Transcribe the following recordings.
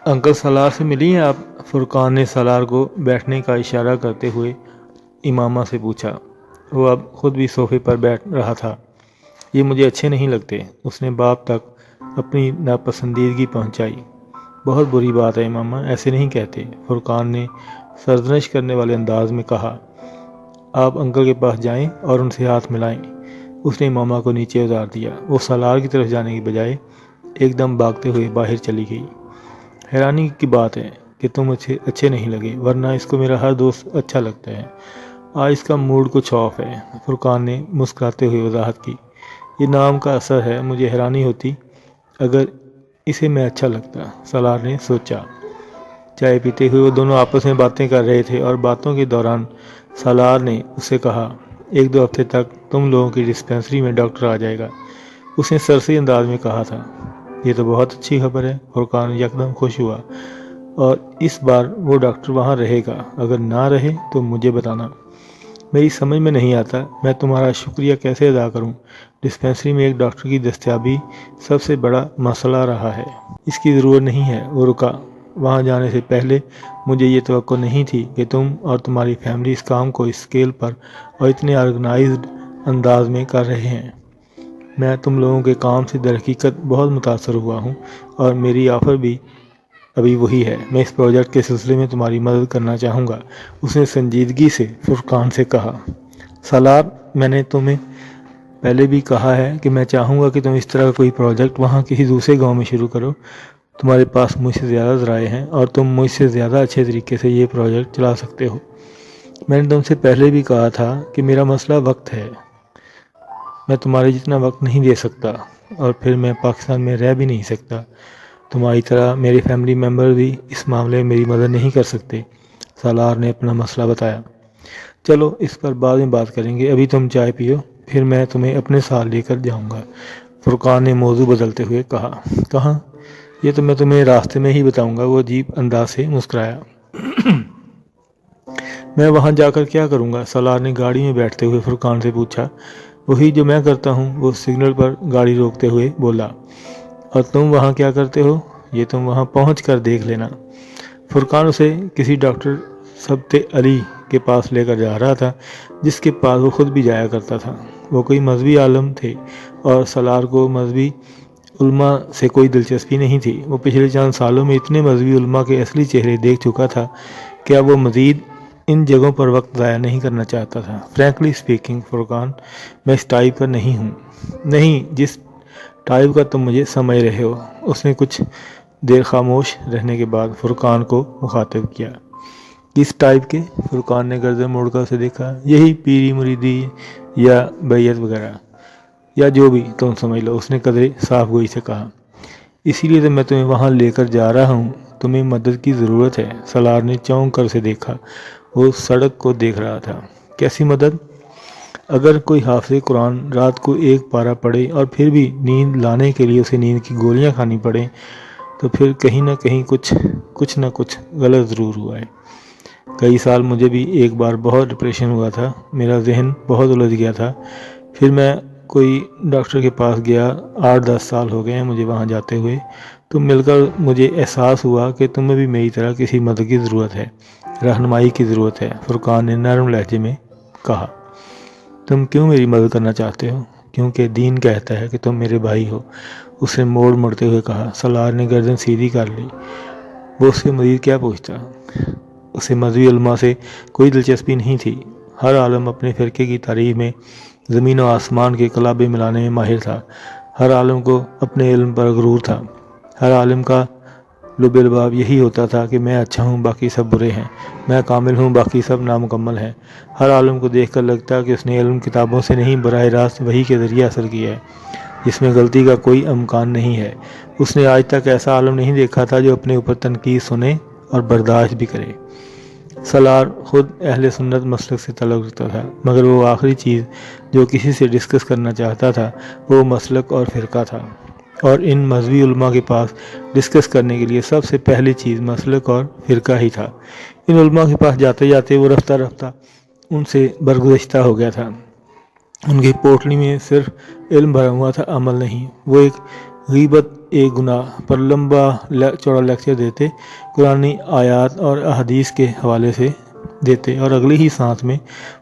Uncle سالار سے ملی ہیں آپ؟ فرقان نے سالار کو بیٹھنے کا اشارہ کرتے ہوئے امامہ سے پوچھا۔ وہ اب خود بھی صوفے پر بیٹھ رہا تھا۔ یہ مجھے اچھے نہیں لگتے، اس نے باپ تک اپنی ناپسندیدگی پہنچائی۔ بہت بری بات ہے امامہ، ایسے نہیں کہتے، فرقان نے سرزنش کرنے والے انداز میں کہا۔ آپ انکل کے پاس جائیں اور ان سے ہاتھ ملائیں۔ اس نے امامہ کو نیچے اتار دیا۔ وہ سالار کی طرف جانے کی بجائے ایک دم بھاگتے ہوئے باہر چلی گئی۔ حیرانی کی بات ہے کہ تم اچھے نہیں لگے، ورنہ اس کو میرا ہر دوست اچھا لگتا ہے۔ آج اس کا موڈ کچھ آف ہے، فرقان نے مسکراتے ہوئے وضاحت کی۔ یہ نام کا اثر ہے، مجھے حیرانی ہوتی اگر اسے میں اچھا لگتا، سالار نے سوچا۔ چائے پیتے ہوئے وہ دونوں آپس میں باتیں کر رہے تھے اور باتوں کے دوران سالار نے اسے کہا، 1-2 ہفتے تک تم لوگوں کی ڈسپینسری میں ڈاکٹر آ جائے گا۔ اس نے سرسری انداز میں کہا تھا۔ یہ تو بہت اچھی خبر ہے، فرقان یکدم خوش ہوا۔ اور اس بار وہ ڈاکٹر وہاں رہے گا، اگر نہ رہے تو مجھے بتانا۔ میری سمجھ میں نہیں آتا میں تمہارا شکریہ کیسے ادا کروں۔ ڈسپینسری میں ایک ڈاکٹر کی دستیابی سب سے بڑا مسئلہ رہا ہے۔ اس کی ضرورت نہیں ہے۔ وہ رکا۔ وہاں جانے سے پہلے مجھے یہ توقع نہیں تھی کہ تم اور تمہاری فیملی اس کام کو اس اسکیل پر اور اتنے آرگنائزڈ انداز میں کر رہے ہیں۔ میں تم لوگوں کے کام سے در حقیقت بہت متاثر ہوا ہوں اور میری آفر بھی ابھی وہی ہے۔ میں اس پروجیکٹ کے سلسلے میں تمہاری مدد کرنا چاہوں گا، اس نے سنجیدگی سے فرقان سے کہا۔ سالار، میں نے تمہیں پہلے بھی کہا ہے کہ میں چاہوں گا کہ تم اس طرح کا کوئی پروجیکٹ وہاں کسی دوسرے گاؤں میں شروع کرو۔ تمہارے پاس مجھ سے زیادہ ذرائع ہیں اور تم مجھ سے زیادہ اچھے طریقے سے یہ پروجیکٹ چلا سکتے ہو۔ میں نے تم سے پہلے بھی کہا تھا کہ میرا مسئلہ وقت ہے۔ میں تمہارے جتنا وقت نہیں دے سکتا، اور پھر میں پاکستان میں رہ بھی نہیں سکتا۔ تمہاری طرح میرے فیملی ممبر بھی اس معاملے میں میری مدد نہیں کر سکتے، سالار نے اپنا مسئلہ بتایا۔ چلو اس پر بعد میں بات کریں گے، ابھی تم چائے پیو، پھر میں تمہیں اپنے ساتھ لے کر جاؤں گا، فرقان نے موضوع بدلتے ہوئے کہا۔ کہاں؟ یہ تو میں تمہیں راستے میں ہی بتاؤں گا، وہ عجیب انداز سے مسکرایا۔ میں وہاں جا کر کیا کروں گا؟ سالار نے گاڑی میں بیٹھتے ہوئے فرقان سے پوچھا۔ وہی جو میں کرتا ہوں، وہ سگنل پر گاڑی روکتے ہوئے بولا۔ اور تم وہاں کیا کرتے ہو؟ یہ تم وہاں پہنچ کر دیکھ لینا۔ فرقان اسے کسی ڈاکٹر سبت علی کے پاس لے کر جا رہا تھا، جس کے پاس وہ خود بھی جایا کرتا تھا۔ وہ کوئی مذہبی عالم تھے اور سالار کو مذہبی علماء سے کوئی دلچسپی نہیں تھی۔ وہ پچھلے چند سالوں میں اتنے مذہبی علماء کے اصلی چہرے دیکھ چکا تھا کہ اب وہ مزید ان جگہوں پر وقت ضائع نہیں کرنا چاہتا تھا۔ فرینکلی اسپیکنگ فرقان، میں اس ٹائپ کا نہیں ہوں۔ نہیں، جس ٹائپ کا تم مجھے سمجھ رہے ہو۔ اس نے کچھ دیر خاموش رہنے کے بعد فرقان کو مخاطب کیا۔ کس ٹائپ کے؟ فرقان نے گردن موڑ کر اسے دیکھا۔ یہی پیری مریدی یا بیعت وغیرہ، یا جو بھی تم سمجھ لو، اس نے قدرے صاف گوئی سے کہا۔ اسی لیے تو میں تمہیں وہاں لے کر جا رہا ہوں، تمہیں مدد کی ضرورت ہے۔ سالار نے چونک کر اسے دیکھا۔ وہ سڑک کو دیکھ رہا تھا۔ کیسی مدد؟ اگر کوئی حافظ قرآن رات کو 1 پارہ پڑھے اور پھر بھی نیند لانے کے لیے اسے نیند کی گولیاں کھانی پڑیں، تو پھر کہیں نہ کہیں کچھ نہ کچھ غلط ضرور ہوا ہے۔ کئی سال مجھے بھی ایک بار بہت ڈپریشن ہوا تھا، میرا ذہن بہت الجھ گیا تھا۔ پھر میں کوئی ڈاکٹر کے پاس گیا، 8-10 سال ہو گئے ہیں مجھے وہاں جاتے ہوئے۔ تم مل کر مجھے احساس ہوا کہ تمہیں بھی میری طرح کسی مدد کی ضرورت ہے، رہنمائی کی ضرورت ہے، فرقان نے نرم لہجے میں کہا۔ تم کیوں میری مدد کرنا چاہتے ہو؟ کیونکہ دین کہتا ہے کہ تم میرے بھائی ہو، اس نے مڑتے ہوئے کہا۔ سالار نے گردن سیدھی کر لی۔ وہ اس سے مزید کیا پوچھتا؟ اسے مذہبی علماء سے کوئی دلچسپی نہیں تھی۔ ہر عالم اپنے فرقے کی تعریف میں زمین و آسمان کے کلابے ملانے میں ماہر تھا۔ ہر عالم کو اپنے علم پر غرور تھا۔ ہر عالم کا لب لباب یہی ہوتا تھا کہ میں اچھا ہوں، باقی سب برے ہیں، میں کامل ہوں، باقی سب نامکمل ہیں۔ ہر عالم کو دیکھ کر لگتا کہ اس نے علم کتابوں سے نہیں، براہ راست وحی کے ذریعے حاصل کیا ہے، جس میں غلطی کا کوئی امکان نہیں ہے۔ اس نے آج تک ایسا عالم نہیں دیکھا تھا جو اپنے اوپر تنقید سنے اور برداشت بھی کرے۔ سالار خود اہل سنت مسلک سے تعلق رکھتا تھا، مگر وہ آخری چیز جو کسی سے ڈسکس کرنا چاہتا تھا وہ مسلک اور فرقہ تھا، اور ان مذہبی علماء کے پاس ڈسکس کرنے کے لیے سب سے پہلی چیز مسلک اور فرقہ ہی تھا۔ ان علماء کے پاس جاتے جاتے وہ رفتہ رفتہ ان سے برگزشتہ ہو گیا تھا۔ ان کی پوٹلی میں صرف علم بھرا ہوا تھا، عمل نہیں۔ وہ ایک غیبت ایک گناہ پر لمبا چوڑا لیکچر دیتے، قرآنی آیات اور احادیث کے حوالے سے دیتے، اور اگلی ہی سانس میں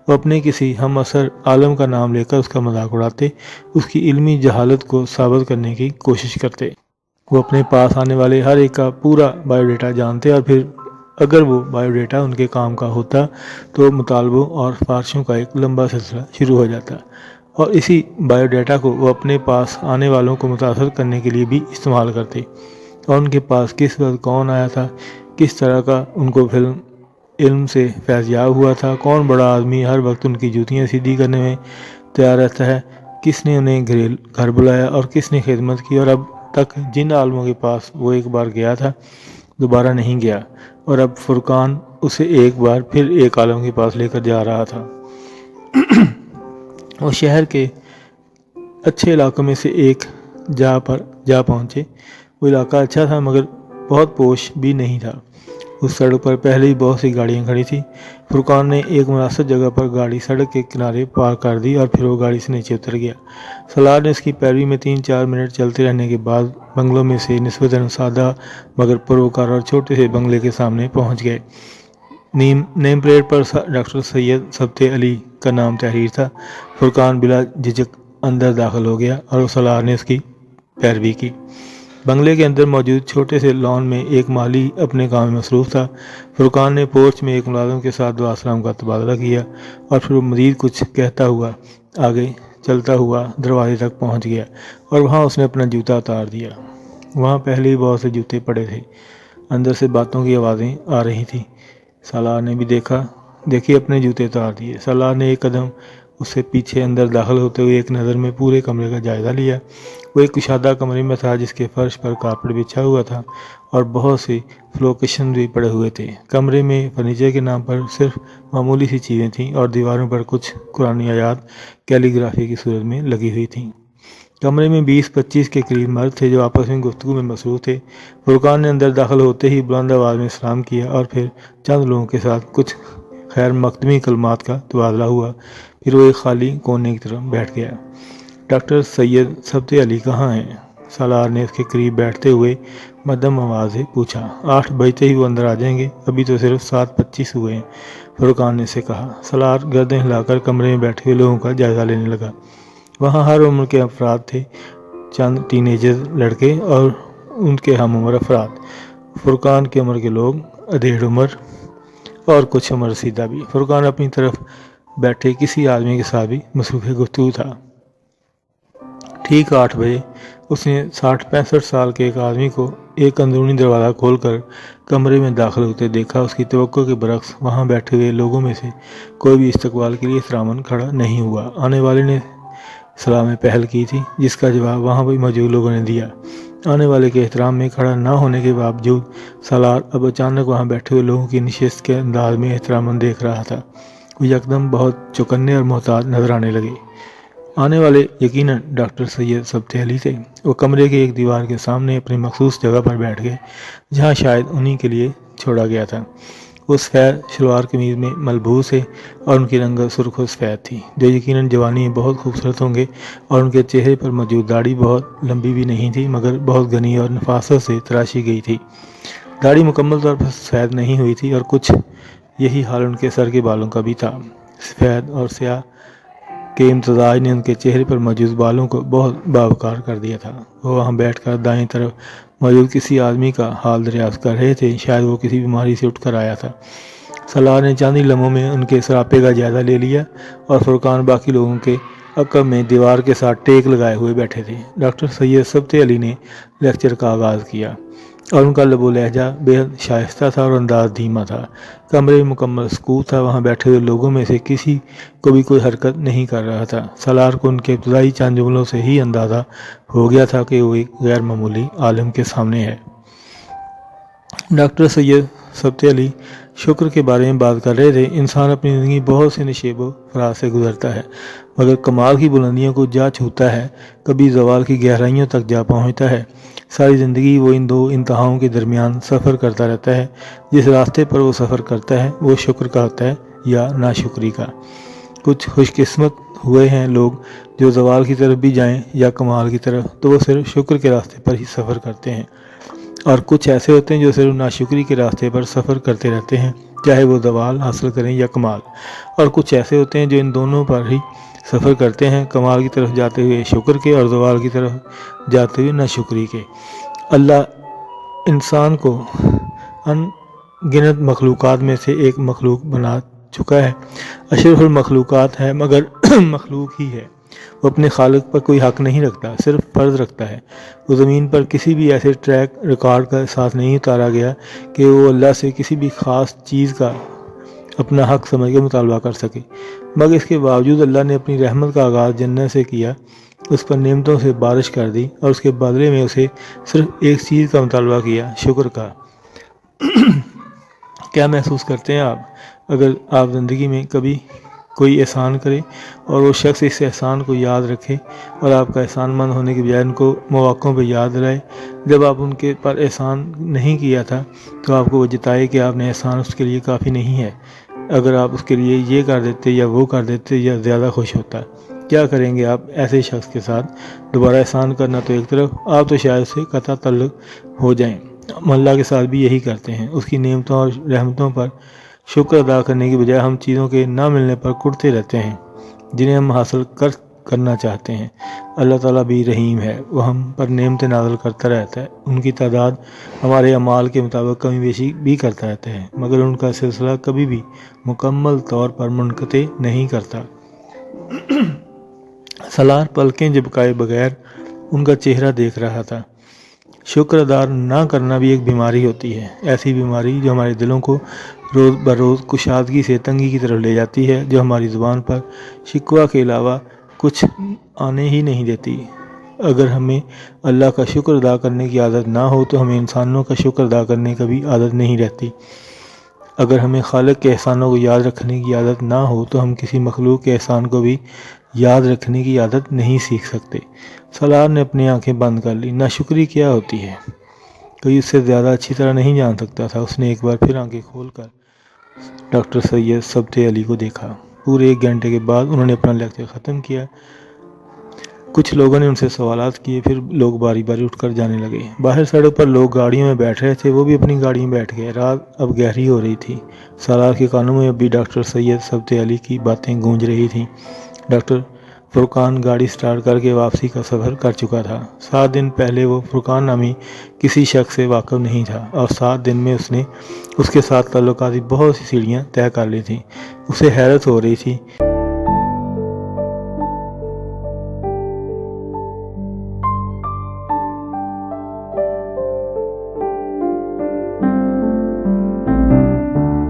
وہ اپنے کسی ہم عصر عالم کا نام لے کر اس کا مذاق اڑاتے، اس کی علمی جہالت کو ثابت کرنے کی کوشش کرتے۔ وہ اپنے پاس آنے والے ہر ایک کا پورا بایو ڈیٹا جانتے، اور پھر اگر وہ بایو ڈیٹا ان کے کام کا ہوتا تو مطالبوں اور سفارشوں کا ایک لمبا سلسلہ شروع ہو جاتا، اور اسی بایو ڈیٹا کو وہ اپنے پاس آنے والوں کو متاثر کرنے کے لیے بھی استعمال کرتے، اور ان کے پاس کس وقت کون آیا تھا، کس طرح کا ان کو علم سے فیضیاب ہوا تھا، کون بڑا آدمی ہر وقت ان کی جوتیاں سیدھی کرنے میں تیار رہتا ہے، کس نے انہیں گھر بلایا اور کس نے خدمت کی، اور اب تک جن عالموں کے پاس وہ ایک بار گیا تھا دوبارہ نہیں گیا، اور اب فرقان اسے ایک بار پھر ایک عالم کے پاس لے کر جا رہا تھا۔ وہ شہر کے اچھے علاقوں میں سے ایک جا پہنچے۔ وہ علاقہ اچھا تھا مگر بہت پوش بھی نہیں تھا۔ اس سڑک پر پہلے ہی بہت سی گاڑیاں کھڑی تھیں۔ فرقان نے ایک مناسب جگہ پر گاڑی سڑک کے کنارے پارک کر دی اور پھر وہ گاڑی سے نیچے اتر گیا۔ سالار نے اس کی پیروی میں 3-4 منٹ چلتے رہنے کے بعد بنگلوں میں سے نسبتاً سادہ مگر پروکار اور چھوٹے سے بنگلے کے سامنے پہنچ گئے۔ نیم پلیٹ پر ڈاکٹر سید ثبت علی کا نام تحریر تھا۔ فرقان بلا جھجک اندر داخل ہو گیا اور سالار نے اس کی پیروی کی۔ بنگلے کے اندر موجود چھوٹے سے لان میں ایک مالی اپنے کام میں مصروف تھا۔ فرقان نے پورچ میں ایک ملازم کے ساتھ دعا سلام کا تبادلہ کیا اور پھر وہ مزید کچھ کہتا ہوا آگے چلتا ہوا دروازے تک پہنچ گیا، اور وہاں اس نے اپنا جوتا اتار دیا۔ وہاں پہلے ہی بہت سے جوتے پڑے تھے۔ اندر سے باتوں کی آوازیں آ رہی تھیں۔ سالار نے بھی دیکھی اپنے جوتے اتار دیے۔ سالار نے ایک قدم اس سے پیچھے اندر داخل ہوتے ہوئے ایک نظر میں پورے کمرے کا جائزہ لیا۔ وہ ایک کشادہ کمرے میں تھا جس کے فرش پر کارپیٹ بچھا ہوا تھا اور بہت سے فلوکشن بھی پڑے ہوئے تھے۔ کمرے میں فرنیچر کے نام پر صرف معمولی سی چیزیں تھیں اور دیواروں پر کچھ قرآنی آیات کیلی گرافی کی صورت میں لگی ہوئی تھیں۔ کمرے میں 20-25 کے قریب مرد تھے جو آپس میں گفتگو میں مصروف تھے۔ فرقان نے اندر داخل ہوتے ہی بلند آواز میں سلام کیا اور پھر چند لوگوں کے ساتھ کچھ خیر مقدمی کلمات کا تبادلہ ہوا۔ پھر وہ ایک خالی کونے کی طرف بیٹھ گیا۔ ڈاکٹر سید ثبت علی کہاں ہیں؟ سالار نے اس کے قریب بیٹھتے ہوئے مدھم آواز سے پوچھا۔ 8 بجتے ہی وہ اندر آ جائیں گے، ابھی تو صرف 7:25 ہوئے ہیں، فرقان نے اسے کہا۔ سالار گردن ہلا کر کمرے میں بیٹھے ہوئے لوگوں کا جائزہ لینے لگا۔ وہاں ہر عمر کے افراد تھے، چند ٹین ایجر لڑکے اور ان کے ہم عمر افراد، فرقان کی عمر کے لوگ، ادھیڑ عمر اور کچھ عمر رسیدہ بھی۔ فرقان اپنی طرف بیٹھے کسی آدمی کے ساتھ بھی مصروف گفتگو تھا۔ ٹھیک 8 بجے اس نے 60-65 سال کے ایک آدمی کو ایک اندرونی دروازہ کھول کر کمرے میں داخل ہوتے دیکھا۔ اس کی توقع کے برعکس وہاں بیٹھے ہوئے لوگوں میں سے کوئی بھی استقبال کے لیے احتراماً کھڑا نہیں ہوا۔ آنے والے نے سلام پہل کی تھی جس کا جواب وہاں بھی موجود لوگوں نے دیا۔ آنے والے کے احترام میں کھڑا نہ ہونے کے باوجود سالار اب اچانک وہاں بیٹھے ہوئے لوگوں کی نشست کے انداز میں احتراماً دیکھ رہا تھا۔ وہ یکدم بہت چوکنے اور محتاط نظر آنے لگے۔ آنے والے یقیناً ڈاکٹر سید ثبت علی تھے۔ وہ کمرے کے ایک دیوار کے سامنے اپنی مخصوص جگہ پر بیٹھ گئے جہاں شاید انہی کے لیے چھوڑا گیا تھا۔ وہ سفید شلوار قمیض میں ملبوس ہے اور ان کی رنگت سرخ و سفید تھی، جو یقیناً جوانی میں بہت خوبصورت ہوں گے، اور ان کے چہرے پر موجود داڑھی بہت لمبی بھی نہیں تھی مگر بہت گھنی اور نفاست سے تراشی گئی تھی۔ داڑھی مکمل طور پر سفید نہیں ہوئی تھی اور کچھ یہی حال ان کے سر کے بالوں کا بھی تھا۔ سفید اور سیاہ کے امتزاج نے ان کے چہرے پر موجود بالوں کو بہت باوقار کر دیا تھا۔ وہ وہاں بیٹھ کر دائیں طرف موجود کسی آدمی کا حال دریافت کر رہے تھے، شاید وہ کسی بیماری سے اٹھ کر آیا تھا۔ سالار نے چند ہی لمحوں میں ان کے سراپے کا جائزہ لے لیا اور فرقان باقی لوگوں کے عقب میں دیوار کے ساتھ ٹیک لگائے ہوئے بیٹھے تھے۔ ڈاکٹر سید ثبت علی نے لیکچر کا آغاز کیا اور ان کا لب و لہجہ بے حد شائستہ تھا اور انداز دھیما تھا۔ کمرے میں مکمل سکوت تھا۔ وہاں بیٹھے ہوئے لوگوں میں سے کسی کو بھی کوئی حرکت نہیں کر رہا تھا۔ سالار کو ان کے ابتدائی چند جملوں سے ہی اندازہ ہو گیا تھا کہ وہ ایک غیر معمولی عالم کے سامنے ہے۔ ڈاکٹر سید ثبت علی شکر کے بارے میں بات کر رہے تھے۔ انسان اپنی زندگی بہت سے نشیب و فراز سے گزرتا ہے مگر کمال کی بلندیوں کو جا چھوتا ہے، کبھی زوال کی گہرائیوں تک جا پہنچتا ہے۔ ساری زندگی وہ ان 2 انتہاؤں کے درمیان سفر کرتا رہتا ہے۔ جس راستے پر وہ سفر کرتا ہے وہ شکر کا ہوتا ہے یا ناشکری کا۔ کچھ خوش قسمت ہوئے ہیں لوگ جو زوال کی طرف بھی جائیں یا کمال کی طرف تو وہ صرف شکر کے راستے پر ہی سفر کرتے ہیں، اور کچھ ایسے ہوتے ہیں جو صرف ناشکری کے راستے پر سفر کرتے رہتے ہیں، چاہے وہ زوال حاصل کریں یا کمال، اور کچھ ایسے ہوتے ہیں جو ان دونوں پر ہی سفر کرتے ہیں، کمال کی طرف جاتے ہوئے شکر کے اور زوال کی طرف جاتے ہوئے ناشکری کے۔ اللہ انسان کو ان گنت مخلوقات میں سے ایک مخلوق بنا چکا ہے، اشرف المخلوقات ہے مگر مخلوق ہی ہے۔ وہ اپنے خالق پر کوئی حق نہیں رکھتا، صرف فرض رکھتا ہے۔ وہ زمین پر کسی بھی ایسے ٹریک ریکارڈ کا ساتھ نہیں اتارا گیا کہ وہ اللہ سے کسی بھی خاص چیز کا اپنا حق سمجھ کے مطالبہ کر سکے، مگر اس کے باوجود اللہ نے اپنی رحمت کا آغاز جنت سے کیا، اس پر نعمتوں سے بارش کر دی اور اس کے بدلے میں اسے صرف ایک چیز کا مطالبہ کیا، شکر کا۔ کیا محسوس کرتے ہیں آپ اگر آپ زندگی میں کبھی کوئی احسان کرے اور وہ شخص اس احسان کو یاد رکھے اور آپ کا احسان مند ہونے کے بجائے ان کو مواقعوں پہ یاد دلائے؟ جب آپ ان کے پر احسان نہیں کیا تھا تو آپ کو وہ جتائے کہ آپ نے احسان اس کے لیے کافی نہیں ہے، اگر آپ اس کے لیے یہ کر دیتے یا وہ کر دیتے یا زیادہ خوش ہوتا۔ کیا کریں گے آپ ایسے شخص کے ساتھ؟ دوبارہ احسان کرنا تو ایک طرف، آپ تو شاید سے قطع تعلق ہو جائیں۔ ہم اللہ کے ساتھ بھی یہی کرتے ہیں، اس کی نعمتوں اور رحمتوں پر شکر ادا کرنے کی بجائے ہم چیزوں کے نہ ملنے پر کڑتے رہتے ہیں جنہیں ہم حاصل کرنا چاہتے ہیں۔ اللہ تعالیٰ بھی رحیم ہے، وہ ہم پر نعمتیں نازل کرتا رہتا ہے، ان کی تعداد ہمارے اعمال کے مطابق کمی بیشی بھی کرتا رہتا ہے، مگر ان کا سلسلہ کبھی بھی مکمل طور پر منقطع نہیں کرتا۔ سالار پلکیں جھپکائے بغیر ان کا چہرہ دیکھ رہا تھا۔ شکر ادا نہ کرنا بھی ایک بیماری ہوتی ہے، ایسی بیماری جو ہمارے دلوں کو روز بروز کشادگی سے تنگی کی طرف لے جاتی ہے، جو ہماری زبان پر شکوہ کے علاوہ کچھ آنے ہی نہیں دیتی۔ اگر ہمیں اللہ کا شکر ادا کرنے کی عادت نہ ہو تو ہمیں انسانوں کا شکر ادا کرنے کا بھی عادت نہیں رہتی۔ اگر ہمیں خالق کے احسانوں کو یاد رکھنے کی عادت نہ ہو تو ہم کسی مخلوق کے احسان کو بھی یاد رکھنے کی عادت نہیں سیکھ سکتے۔ سالار نے اپنی آنکھیں بند کر لی۔ ناشکری کیا ہوتی ہے کوئی اس سے زیادہ اچھی طرح نہیں جان سکتا تھا۔ اس نے ایک بار پھر آنکھیں کھول کر ڈاکٹر سید سبت علی کو دیکھا۔ پورے 1 گھنٹے کے بعد انہوں نے اپنا لیکچر ختم کیا۔ کچھ لوگوں نے ان سے سوالات کیے، پھر لوگ باری باری اٹھ کر جانے لگے۔ باہر سڑک پر لوگ گاڑیوں میں بیٹھ رہے تھے، وہ بھی اپنی گاڑی میں بیٹھ گئے۔ رات اب گہری ہو رہی تھی۔ سالار کے کانوں میں اب بھی ڈاکٹر سید سبت علی کی باتیں گونج رہی تھیں۔ ڈاکٹر فرقان گاڑی سٹارٹ کر کے واپسی کا سفر کر چکا تھا۔ 7 دن پہلے وہ فرقان نامی کسی شخص سے واقف نہیں تھا، اور 7 دن میں اس نے اس کے ساتھ تعلقات کی بہت سی سیڑھیاں طے کر لی تھیں۔ اسے حیرت ہو رہی تھی